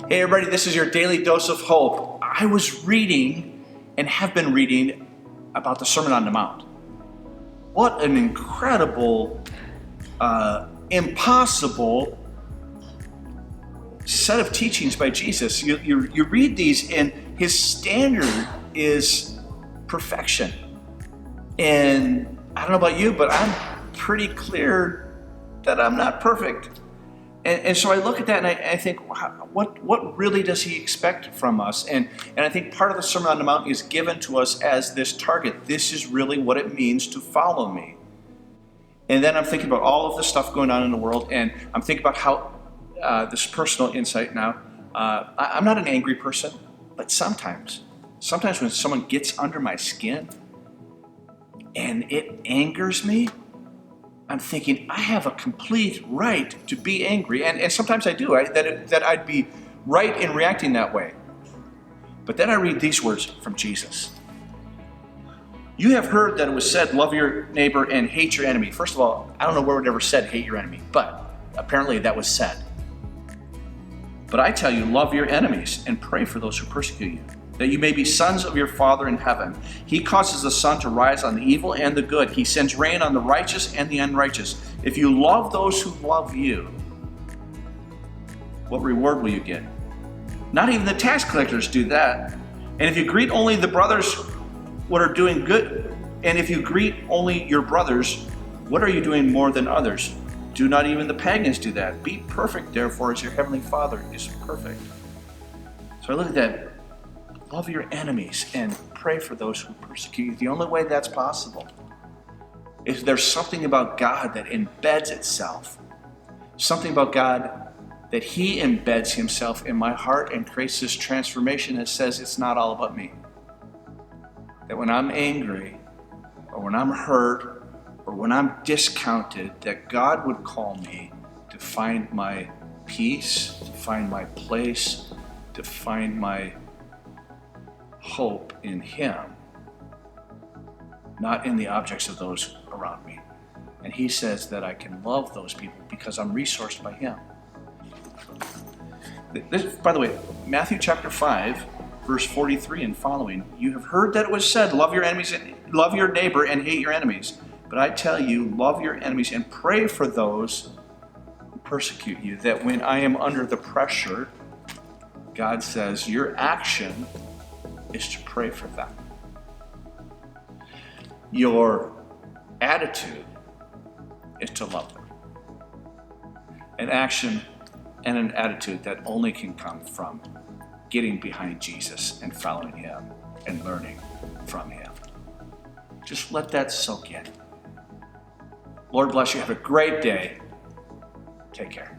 Hey everybody, this is your daily dose of hope. I was reading and have been reading about the Sermon on the Mount. What an incredible, impossible set of teachings by Jesus. You read these and his standard is perfection. And I don't know about you, but I'm pretty clear that I'm not perfect. And so I look at that and I think, what really does he expect from us? And I think part of the Sermon on the Mount is given to us as this target. This is really what it means to follow me. And then I'm thinking about all of the stuff going on in the world, and I'm thinking about how this personal insight now. I'm not an angry person, but sometimes when someone gets under my skin and it angers me, I'm thinking, I have a complete right to be angry. And sometimes I do, that I'd be right in reacting that way. But then I read these words from Jesus. You have heard that it was said, love your neighbor and hate your enemy. First of all, I don't know where it ever said, hate your enemy. But apparently that was said. But I tell you, love your enemies and pray for those who persecute you, that you may be sons of your Father in heaven. He causes the sun to rise on the evil and the good. He sends rain on the righteous and the unrighteous. If you love those who love you, what reward will you get? Not even the tax collectors do that. And if you greet only the brothers what are doing good, and if you greet only your brothers, what are you doing more than others? Do not even the pagans do that. Be perfect, therefore, as your heavenly Father is perfect. So I look at that. Love your enemies and pray for those who persecute you. The only way that's possible is there's something about God that embeds itself. Something about God that he embeds himself in my heart and creates this transformation that says it's not all about me. That when I'm angry or when I'm hurt or when I'm discounted, that God would call me to find my peace, to find my place, to find my hope in him, not in the objects of those around me. And he says that I can love those people because I'm resourced by him. This, by the way, Matthew chapter 5, verse 43 and following, you have heard that it was said, love your enemies and love your neighbor and hate your enemies. But I tell you, love your enemies and pray for those who persecute you, that when I am under the pressure, God says, your action is to pray for them. Your attitude is to love them. An action and an attitude that only can come from getting behind Jesus and following him and learning from him. Just let that soak in. Lord bless you. Have a great day. Take care.